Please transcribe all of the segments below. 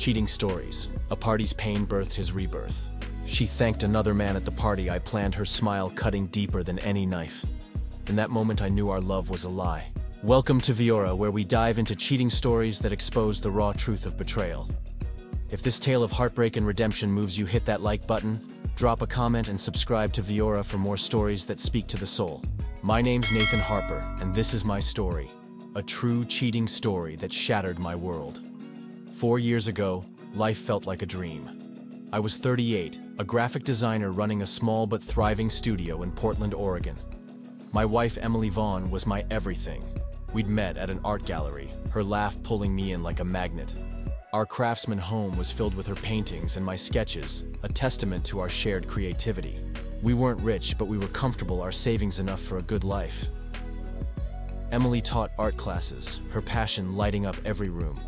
Cheating stories. A party's pain birthed his rebirth. She thanked another man at the party. I planned, her smile cutting deeper than any knife. In that moment, I knew our love was a lie. Welcome to Viora, where we dive into cheating stories that expose the raw truth of betrayal. If this tale of heartbreak and redemption moves you, hit that like button, drop a comment, and subscribe to Viora for more stories that speak to the soul. My name's Nathan Harper, and this is my story. A true cheating story that shattered my world. 4 years ago, life felt like a dream. I was 38, a graphic designer running a small but thriving studio in Portland, Oregon. My wife, Emily Vaughn, was my everything. We'd met at an art gallery, her laugh pulling me in like a magnet. Our craftsman home was filled with her paintings and my sketches, a testament to our shared creativity. We weren't rich, but we were comfortable, our savings enough for a good life. Emily taught art classes, her passion lighting up every room.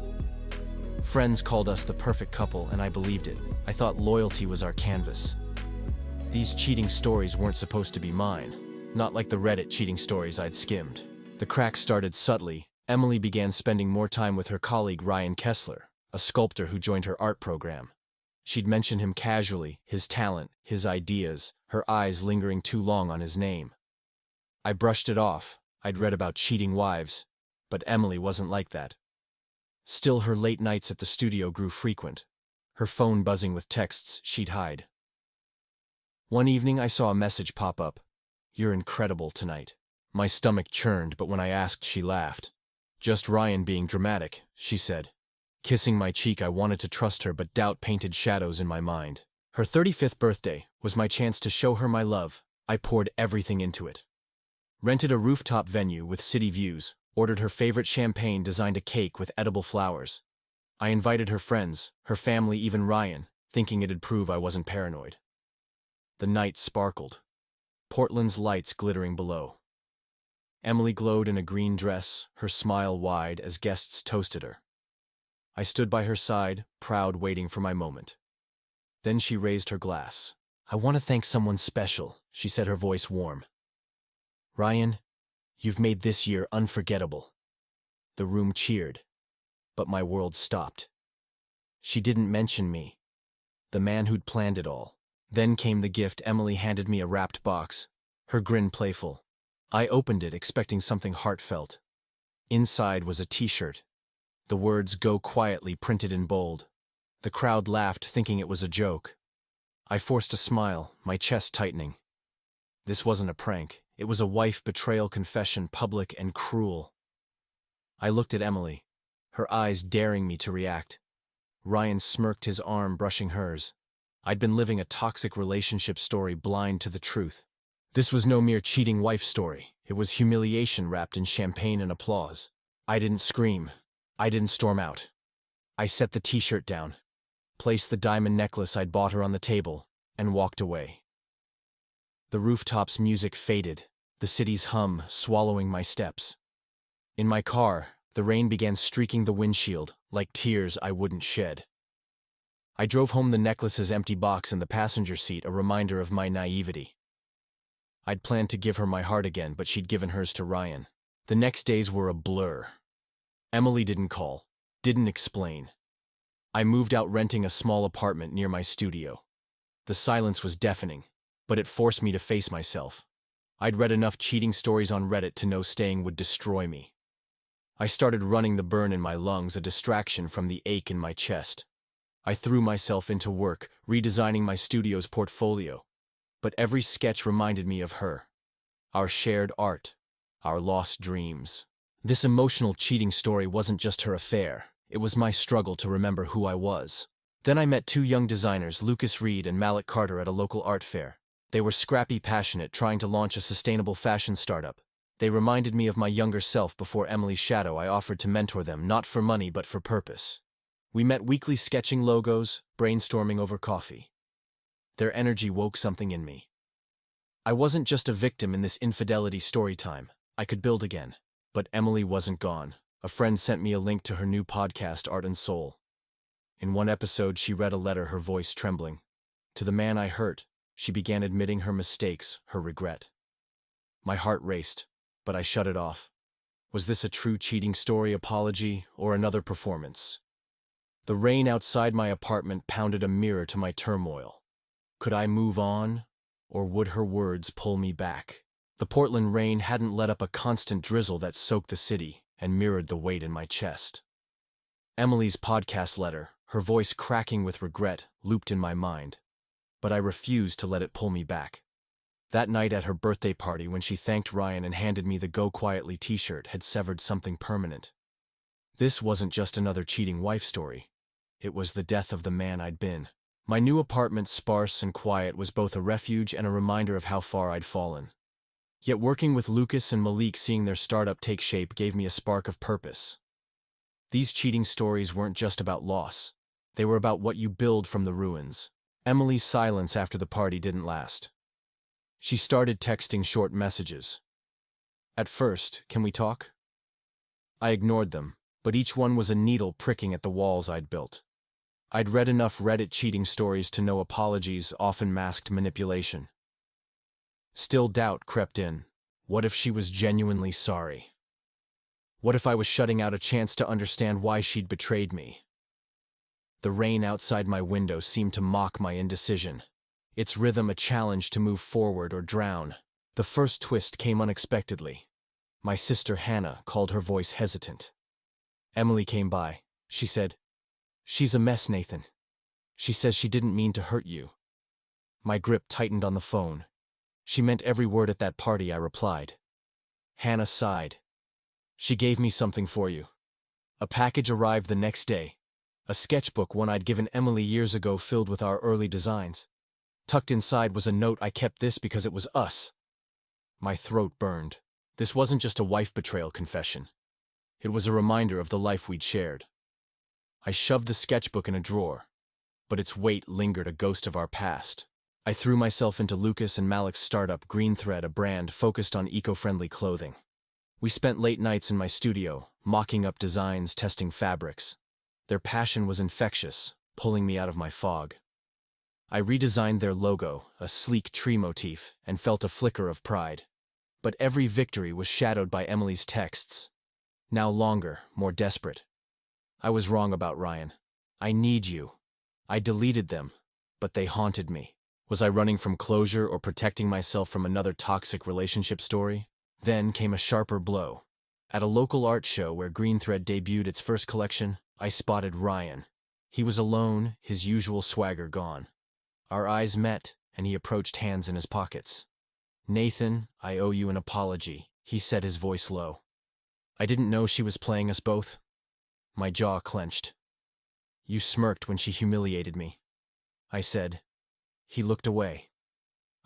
Friends called us the perfect couple, and I believed it. I thought loyalty was our canvas. These cheating stories weren't supposed to be mine. Not like the Reddit cheating stories I'd skimmed. The cracks started subtly. Emily began spending more time with her colleague Ryan Kessler, a sculptor who joined her art program. She'd mention him casually, his talent, his ideas, her eyes lingering too long on his name. I brushed it off. I'd read about cheating wives, but Emily wasn't like that. Still, her late nights at the studio grew frequent, her phone buzzing with texts she'd hide. One evening, I saw a message pop up. "You're incredible tonight." My stomach churned, but when I asked, she laughed. "Just Ryan being dramatic," she said. Kissing my cheek, I wanted to trust her, but doubt painted shadows in my mind. Her 35th birthday was my chance to show her my love. I poured everything into it. Rented a rooftop venue with city views, ordered her favorite champagne, designed a cake with edible flowers. I invited her friends, her family, even Ryan, thinking it'd prove I wasn't paranoid. The night sparkled. Portland's lights glittering below. Emily glowed in a green dress, her smile wide as guests toasted her. I stood by her side, proud, waiting for my moment. Then she raised her glass. "I want to thank someone special," she said, her voice warm. "Ryan, you've made this year unforgettable." The room cheered, but my world stopped. She didn't mention me, the man who'd planned it all. Then came the gift. Emily handed me a wrapped box, her grin playful. I opened it, expecting something heartfelt. Inside was a t-shirt. The words "Go quietly" printed in bold. The crowd laughed, thinking it was a joke. I forced a smile, my chest tightening. This wasn't a prank. It was a wife betrayal confession, public and cruel. I looked at Emily, her eyes daring me to react. Ryan smirked, his arm brushing hers. I'd been living a toxic relationship story, blind to the truth. This was no mere cheating wife story. It was humiliation wrapped in champagne and applause. I didn't scream. I didn't storm out. I set the t-shirt down, placed the diamond necklace I'd bought her on the table, and walked away. The rooftop's music faded, the city's hum swallowing my steps. In my car, the rain began streaking the windshield, like tears I wouldn't shed. I drove home, the necklace's empty box in the passenger seat, a reminder of my naivety. I'd planned to give her my heart again, but she'd given hers to Ryan. The next days were a blur. Emily didn't call, didn't explain. I moved out, renting a small apartment near my studio. The silence was deafening, but it forced me to face myself. I'd read enough cheating stories on Reddit to know staying would destroy me. I started running the burn in my lungs, a distraction from the ache in my chest. I threw myself into work, redesigning my studio's portfolio. But every sketch reminded me of her. Our shared art. Our lost dreams. This emotional cheating story wasn't just her affair. It was my struggle to remember who I was. Then I met two young designers, Lucas Reed and Malik Carter, at a local art fair. They were scrappy, passionate, trying to launch a sustainable fashion startup. They reminded me of my younger self before Emily's shadow. I offered to mentor them, not for money but for purpose. We met weekly, sketching logos, brainstorming over coffee. Their energy woke something in me. I wasn't just a victim in this infidelity story time. I could build again. But Emily wasn't gone. A friend sent me a link to her new podcast, Art and Soul. In one episode, she read a letter, her voice trembling. To the man I hurt, she began admitting her mistakes, her regret. My heart raced, but I shut it off. Was this a true cheating story, apology, or another performance? The rain outside my apartment pounded a mirror to my turmoil. Could I move on, or would her words pull me back? The Portland rain hadn't let up a constant drizzle that soaked the city and mirrored the weight in my chest. Emily's podcast letter, her voice cracking with regret, looped in my mind, but I refused to let it pull me back. That night at her birthday party when she thanked Ryan and handed me the Go Quietly t-shirt had severed something permanent. This wasn't just another cheating wife story. It was the death of the man I'd been. My new apartment, sparse and quiet, was both a refuge and a reminder of how far I'd fallen. Yet working with Lucas and Malik, seeing their startup take shape, gave me a spark of purpose. These cheating stories weren't just about loss. They were about what you build from the ruins. Emily's silence after the party didn't last. She started texting short messages. At first, "Can we talk?" I ignored them, but each one was a needle pricking at the walls I'd built. I'd read enough Reddit cheating stories to know apologies often masked manipulation. Still, doubt crept in. What if she was genuinely sorry? What if I was shutting out a chance to understand why she'd betrayed me? The rain outside my window seemed to mock my indecision, its rhythm a challenge to move forward or drown. The first twist came unexpectedly. My sister Hannah called, her voice hesitant. Emily came by. She said, "She's a mess, Nathan. She says she didn't mean to hurt you." My grip tightened on the phone. "She meant every word at that party," I replied. Hannah sighed. "She gave me something for you." A package arrived the next day. A sketchbook, one I'd given Emily years ago, filled with our early designs. Tucked inside was a note: "I kept this because it was us." My throat burned. This wasn't just a wife betrayal confession. It was a reminder of the life we'd shared. I shoved the sketchbook in a drawer, but its weight lingered, a ghost of our past. I threw myself into Lucas and Malik's startup, Green Thread, a brand focused on eco-friendly clothing. We spent late nights in my studio, mocking up designs, testing fabrics. Their passion was infectious, pulling me out of my fog. I redesigned their logo, a sleek tree motif, and felt a flicker of pride. But every victory was shadowed by Emily's texts. Now longer, more desperate. I was wrong about Ryan. "I need you." I deleted them, but they haunted me. Was I running from closure or protecting myself from another toxic relationship story? Then came a sharper blow. At a local art show where Green Thread debuted its first collection, I spotted Ryan. He was alone, his usual swagger gone. Our eyes met, and he approached, hands in his pockets. "Nathan, I owe you an apology," he said, his voice low. I didn't know she was playing us both. My jaw clenched. "You smirked when she humiliated me," I said. He looked away.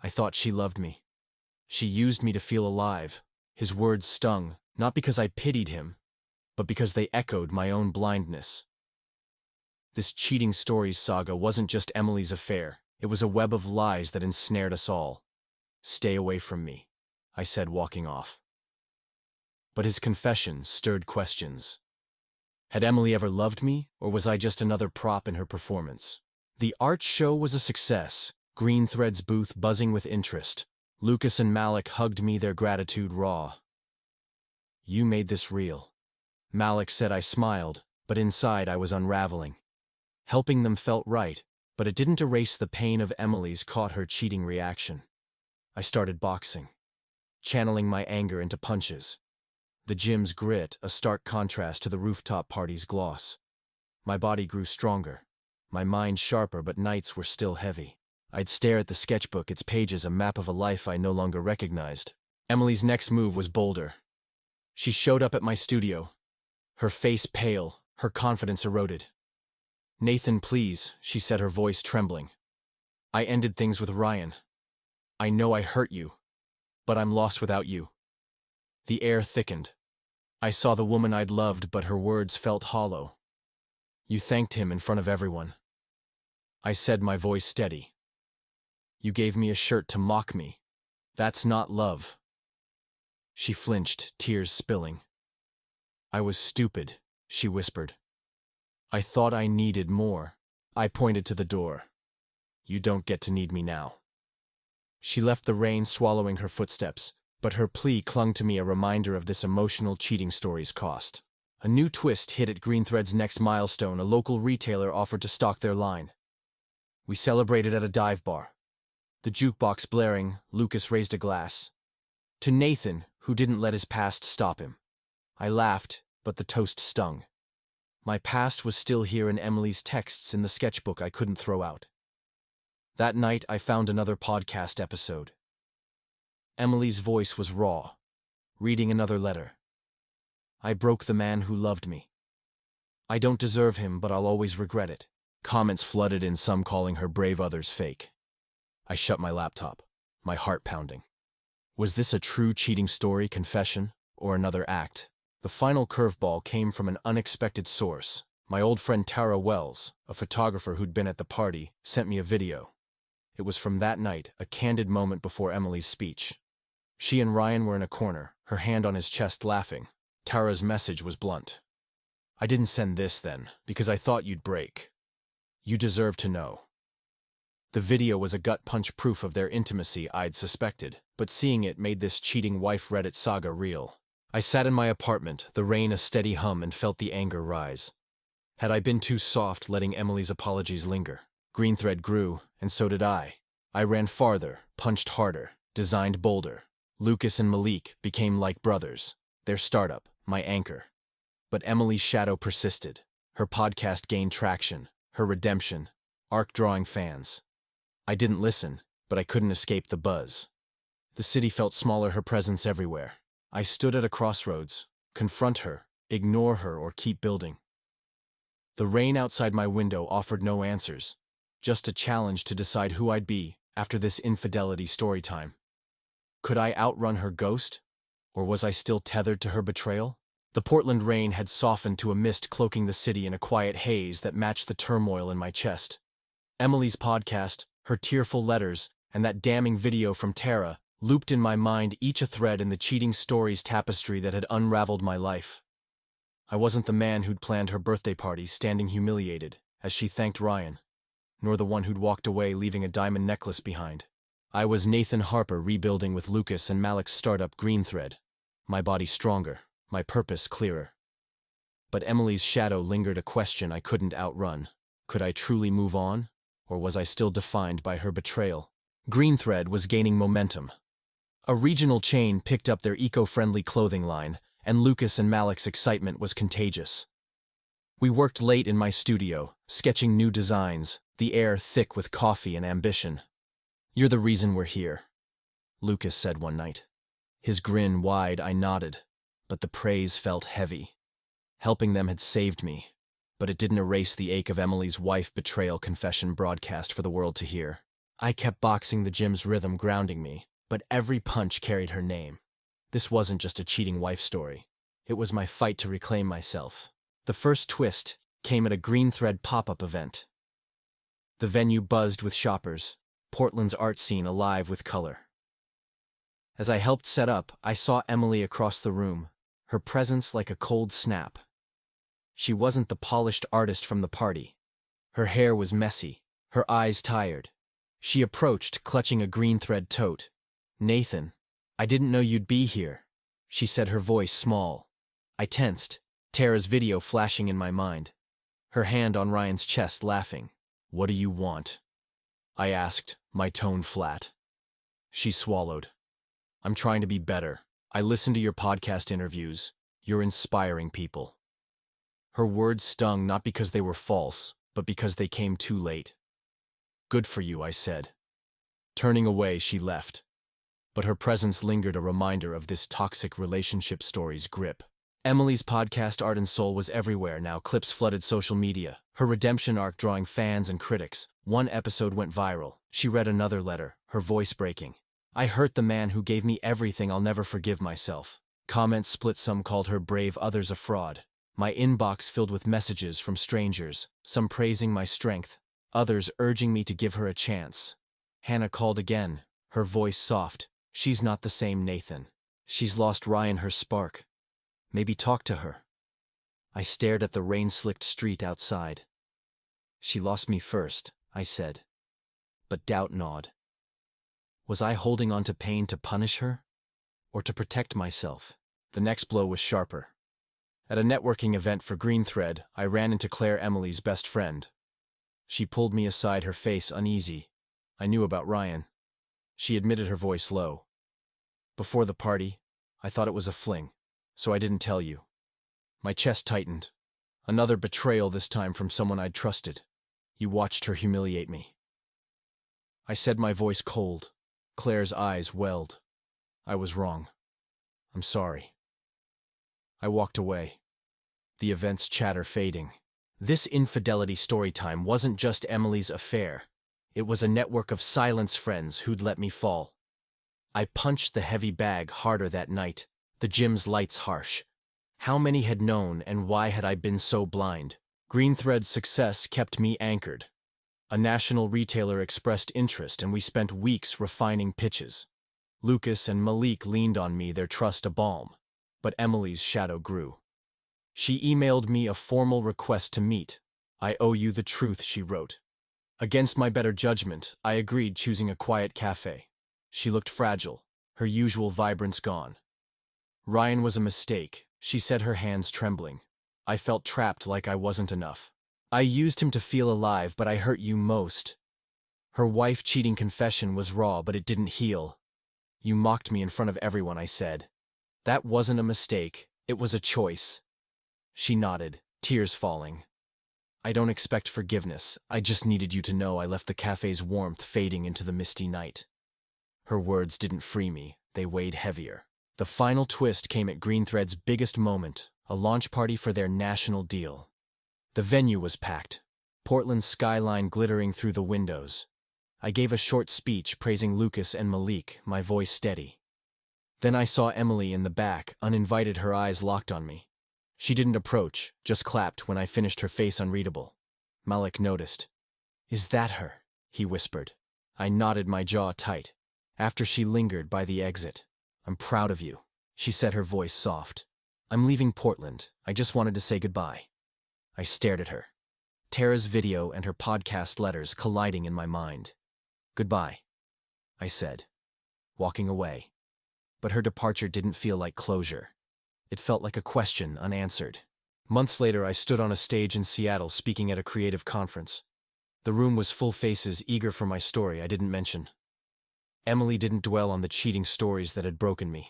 "I thought she loved me. She used me to feel alive." His words stung, not because I pitied him, but because they echoed my own blindness. This cheating stories saga wasn't just Emily's affair. It was a web of lies that ensnared us all. "Stay away from me," I said, walking off. But his confession stirred questions. Had Emily ever loved me, or was I just another prop in her performance? The art show was a success, Green Thread's booth buzzing with interest. Lucas and Malik hugged me, their gratitude raw. "You made this real," Malik said. I smiled, but inside I was unraveling. Helping them felt right, but it didn't erase the pain of Emily's caught her cheating reaction. I started boxing, channeling my anger into punches. The gym's grit, a stark contrast to the rooftop party's gloss. My body grew stronger, my mind sharper, but nights were still heavy. I'd stare at the sketchbook, its pages a map of a life I no longer recognized. Emily's next move was bolder. She showed up at my studio, her face pale, her confidence eroded. "Nathan, please," she said, her voice trembling. "I ended things with Ryan. I know I hurt you, but I'm lost without you." The air thickened. I saw the woman I'd loved, but her words felt hollow. "You thanked him in front of everyone," I said, my voice steady. "You gave me a shirt to mock me. That's not love." She flinched, tears spilling. "I was stupid," she whispered. "I thought I needed more." I pointed to the door. "You don't get to need me now." She left, the rain swallowing her footsteps, but her plea clung to me, a reminder of this emotional cheating story's cost. A new twist hit at Greenthread's next milestone. A local retailer offered to stock their line. We celebrated at a dive bar. The jukebox blaring, Lucas raised a glass. To Nathan, who didn't let his past stop him. I laughed, but the toast stung. My past was still here in Emily's texts in the sketchbook I couldn't throw out. That night, I found another podcast episode. Emily's voice was raw, reading another letter. I broke the man who loved me. I don't deserve him, but I'll always regret it. Comments flooded in, some calling her brave, others fake. I shut my laptop, my heart pounding. Was this a true cheating story, confession, or another act? The final curveball came from an unexpected source. My old friend Tara Wells, a photographer who'd been at the party, sent me a video. It was from that night, a candid moment before Emily's speech. She and Ryan were in a corner, her hand on his chest, laughing. Tara's message was blunt. I didn't send this then, because I thought you'd break. You deserve to know. The video was a gut punch proof of their intimacy I'd suspected, but seeing it made this cheating wife Reddit saga real. I sat in my apartment, the rain a steady hum, and felt the anger rise. Had I been too soft, letting Emily's apologies linger? Greenthread grew, and so did I. I ran farther, punched harder, designed bolder. Lucas and Malik became like brothers. Their startup, my anchor. But Emily's shadow persisted. Her podcast gained traction, her redemption, arc-drawing fans. I didn't listen, but I couldn't escape the buzz. The city felt smaller, her presence everywhere. I stood at a crossroads, confront her, ignore her, or keep building. The rain outside my window offered no answers, just a challenge to decide who I'd be after this infidelity story time. Could I outrun her ghost, or was I still tethered to her betrayal? The Portland rain had softened to a mist, cloaking the city in a quiet haze that matched the turmoil in my chest. Emily's podcast, her tearful letters, and that damning video from Tara looped in my mind, each a thread in the cheating story's tapestry that had unraveled my life. I wasn't the man who'd planned her birthday party, standing humiliated as she thanked Ryan, nor the one who'd walked away leaving a diamond necklace behind. I was Nathan Harper, rebuilding with Lucas and Malik's startup Greenthread, my body stronger, my purpose clearer. But Emily's shadow lingered, a question I couldn't outrun. Could I truly move on, or was I still defined by her betrayal? Greenthread was gaining momentum. A regional chain picked up their eco-friendly clothing line, and Lucas and Malik's excitement was contagious. We worked late in my studio, sketching new designs, the air thick with coffee and ambition. "You're the reason we're here," Lucas said one night. His grin wide, I nodded, but the praise felt heavy. Helping them had saved me, but it didn't erase the ache of Emily's wife betrayal confession broadcast for the world to hear. I kept boxing the gym's rhythm, grounding me, but every punch carried her name. This wasn't just a cheating wife story. It was my fight to reclaim myself. The first twist came at a Greenthread pop-up event. The venue buzzed with shoppers, Portland's art scene alive with color. As I helped set up, I saw Emily across the room, her presence like a cold snap. She wasn't the polished artist from the party. Her hair was messy, her eyes tired. She approached, clutching a Greenthread tote. "Nathan, I didn't know you'd be here," she said, her voice small. I tensed, Tara's video flashing in my mind. Her hand on Ryan's chest, laughing. "What do you want?" I asked, my tone flat. She swallowed. "I'm trying to be better. I listened to your podcast interviews. You're inspiring people." Her words stung, not because they were false, but because they came too late. "Good for you," I said. Turning away, she left. But her presence lingered, a reminder of this toxic relationship story's grip. Emily's podcast Art and Soul was everywhere now. Clips flooded social media, her redemption arc drawing fans and critics. One episode went viral. She read another letter, her voice breaking. "I hurt the man who gave me everything. I'll never forgive myself." Comments split, some called her brave, others a fraud. My inbox filled with messages from strangers, some praising my strength, others urging me to give her a chance. Hannah called again, her voice soft. "She's not the same, Nathan. She's lost Ryan, her spark. Maybe talk to her." I stared at the rain-slicked street outside. "She lost me first," I said. But doubt gnawed. Was I holding on to pain to punish her, or to protect myself? The next blow was sharper. At a networking event for Green Thread, I ran into Claire, Emily's best friend. She pulled me aside, her face uneasy. I knew about Ryan. She admitted, her voice low. Before the party, I thought it was a fling, so I didn't tell you. My chest tightened. Another betrayal, this time from someone I'd trusted. You watched her humiliate me. I said, my voice cold. Claire's eyes welled. I was wrong. I'm sorry. I walked away. The event's chatter fading. This infidelity story time wasn't just Emily's affair. It was a network of silence friends who'd let me fall. I punched the heavy bag harder that night, the gym's lights harsh. How many had known, and why had I been so blind? Green Thread's success kept me anchored. A national retailer expressed interest, and we spent weeks refining pitches. Lucas and Malik leaned on me, their trust a balm. But Emily's shadow grew. She emailed me a formal request to meet. I owe you the truth, she wrote. Against my better judgment, I agreed, choosing a quiet cafe. She looked fragile, her usual vibrance gone. Ryan was a mistake, she said, her hands trembling. I felt trapped, like I wasn't enough. I used him to feel alive, but I hurt you most. Her wife-cheating confession was raw, but it didn't heal. You mocked me in front of everyone, I said. That wasn't a mistake, it was a choice. She nodded, tears falling. I don't expect forgiveness, I just needed you to know I left the cafe's warmth fading into the misty night. Her words didn't free me, they weighed heavier. The final twist came at Green Thread's biggest moment, a launch party for their national deal. The venue was packed, Portland's skyline glittering through the windows. I gave a short speech praising Lucas and Malik, my voice steady. Then I saw Emily in the back, uninvited, her eyes locked on me. She didn't approach, just clapped when I finished, her face unreadable. Malik noticed. Is that her? He whispered. I nodded, my jaw tight. After she lingered by the exit. I'm proud of you, she said, her voice soft. I'm leaving Portland, I just wanted to say goodbye. I stared at her. Tara's video and her podcast letters colliding in my mind. Goodbye, I said, walking away. But her departure didn't feel like closure. It felt like a question unanswered. Months later, I stood on a stage in Seattle speaking at a creative conference. The room was full, faces eager for my story I didn't mention. Emily didn't dwell on the cheating stories that had broken me.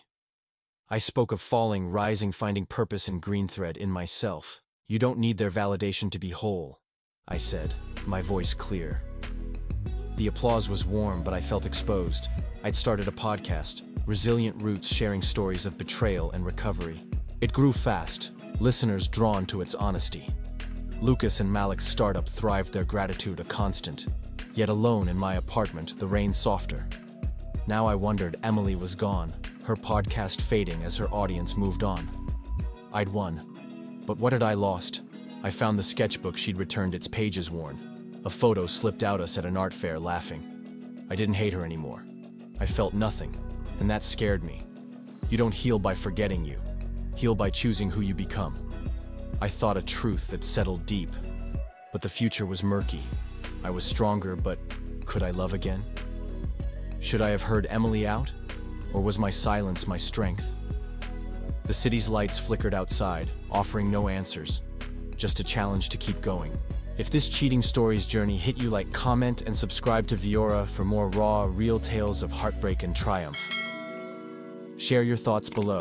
I spoke of falling, rising, finding purpose in Green Thread, in myself. You don't need their validation to be whole, I said, my voice clear. The applause was warm, but I felt exposed. I'd started a podcast, Resilient Roots, sharing stories of betrayal and recovery. It grew fast, listeners drawn to its honesty. Lucas and Malik's startup thrived, their gratitude a constant. Yet alone in my apartment, the rain softer. Now I wondered, Emily was gone, her podcast fading as her audience moved on. I'd won. But what had I lost? I found the sketchbook she'd returned, its pages worn. A photo slipped out, us at an art fair laughing. I didn't hate her anymore. I felt nothing, and that scared me. You don't heal by forgetting, you heal by choosing who you become. I thought a truth that settled deep, but the future was murky. I was stronger, but could I love again? Should I have heard Emily out, or was my silence my strength? The city's lights flickered outside, offering no answers, just a challenge to keep going. If this cheating stories journey hit you, like, comment, and subscribe to Viora for more raw, real tales of heartbreak and triumph. Share your thoughts below.